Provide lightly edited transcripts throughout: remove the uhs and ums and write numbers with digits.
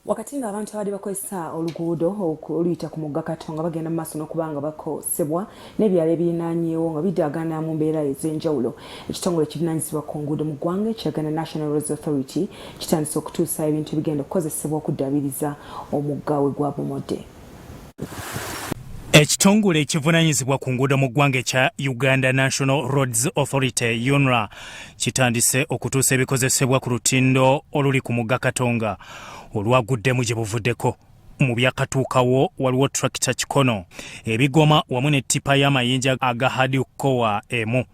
Wakati ng'abantu abadde bakozesa oluguudo oluyita ku mugga Katonga bagenda mu maaso n'okubanga bakosebwa n'ebyalo ebirinaanyeewo nga bidaagana mu mbeera ez'enjawulo. Ekitongole ekivunaanyizibwa ku nguudo mu ggwanga ekyagana National Roads Authority kitandise okutuusa ebintu ebigenda okukozesebwa okuddaabiriza omugga we gwabomodde. Ekitongole ekivunaanyizibwa ku nguudo mu ggwanga ekya Uganda National Roads Authority UNRA kitandise okutuusa ebikozesebwa ku lutindo oluli ku mugga Katonga olwaguddemu gye buvuddeko. Mu byakatuukawo waliwo tractor kikono, ebigoma wamu ne ttipa y'amayinja aga hadikowa emu.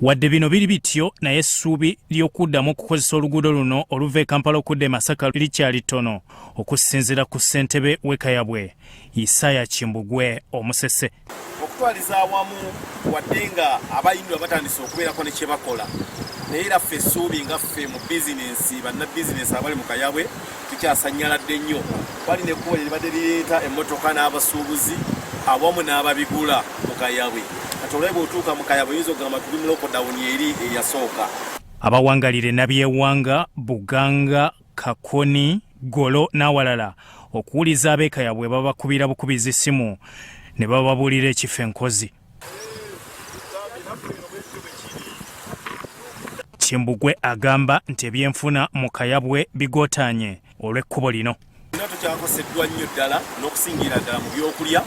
Wadde bino biri bityo naye essuubi ly'okuddamu okukozesa oluguudo luno oluva e Kampala okudda e Masaka likyali ttono okusinziira ku ssentebe w'Ekayabwe Isaya Kimbugwe Omusese. Okutwaliza awamu wadde nga abayimbi batandise okubeerako ne kye bakola naye era ffe essuubi nga ffe mu bizinensi bannabizinensi abali mu Kayabwe tukyasanyaladde nnyo. Wali n'ekkubo lye libadde lireeta emmotoka n'abasuubuzi awamu n'ababigula mu Kayabwe. Atolebo otuuka mu Kayabwe yinza okugamba tuli mu lockdown eri eyasooka. Abawangalire Nabyewanga, Buganga, Kakoni, Golo n'awalala okuwuliza ab'eKayabwe babakubira bukubizi simu ne bababuulira ekifo enkozi. Kimbugwe agamba nti ebyenfuna mu Kayabwe bigootaanye olw'ekkubo lino. Tukyakoseddwa nnyo ddala n'okusingira ddala mu byokulya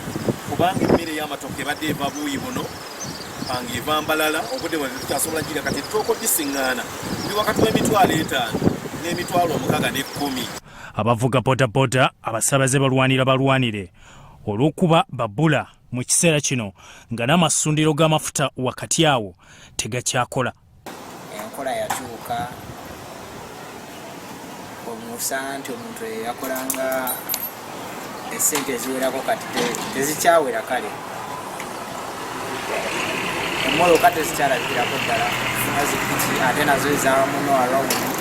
kubanga emmere y'amatooke ebadde eva buuyi buno panga eva Mbalala obudde bwe tukyasobola gira kati tuko disiŋŋaana buli wakati w'emitwalo 5 n'emitwalo 6 abavuga bodaboda abasaabaze balwanire olw'okuba babula mu kiseera kino nga n'amasundiro g'amafuta wakati awo tegakyakola. Enkola yakyuka omusa nti omuntu yakolanga esente eziwerako kati tezikyawera kale. Emmoloka tezikyalabikirako ddala zipiki ate nazo ezaamuno alawumu.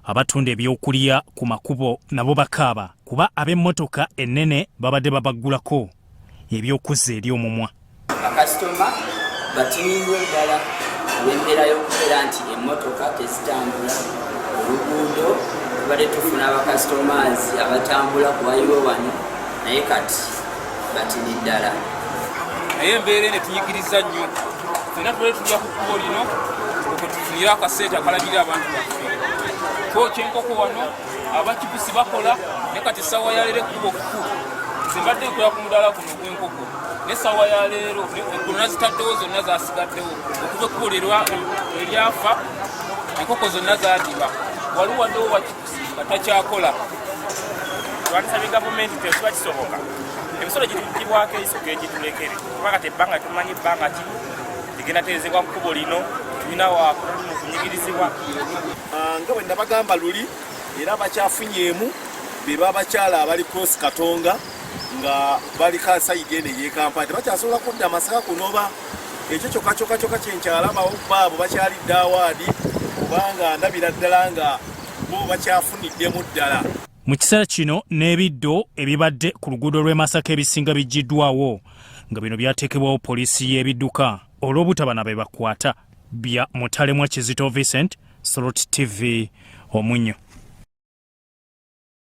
Abatunda ebyokulya ku makubo nabo bakaaba kuba ab'emmotoka ennene babadde babaggulako ebyokuzza eri omumwa. Bakasitoma batinyirwa ddala olw'embeera y'okubeera nti emmotoka tezitambula. Oluguudo tubadde tufuna abakasitomazi abatambula kubayiwo wano naye kati batini ddala. Naye embeera eno tuyigiriza nnyo. Ffenna tubadde tujja ku kkubo lino okutufunira akaseeta akalabira abantu baffe. Ko kyenkoko wano abakibusi bakola ne kati essaawa ya leero ekkubo kku zimbadde nkola ku mudaala guno gw'enkoko n'essaawa ya leero eggulu nazitaddewo zonna zaasigaddewo okuva ekkubo eryafa enkoko zonna zaadiba waliwo waddewo wakibusi nga takyakola. Twatusabye gavumenti tekiba kisoboka emisolo gitugibwako eisoko egitulekere kuba kati ebbanga tumanyi bbanga ki ligenda teezebwa ku kkubo lino tulina wakola luno kunyigirizibwa. Nga bwe nabagamba luli era bakyafunyeemu be babakyala abali cross Katonga nga bali kasayidi eno ey'e Kampala tebakyasobola kudda Masaka kunoba ekyo kyokka kyenkyalabawo baabo bakyalidde awaadi kubanga ndabira ddala nga bo bakyafuniddemu ddala. Mu kiseera kino n'ebiddo ebibadde ku luguudo lw'e Masaka ebisinga biggiddwawo nga bino byateekebwawo poliisi y'ebidduka olw'obutaba na be bakwata. Bya Mutalemwa Kizito Vincent, Slot TV, Omunyo.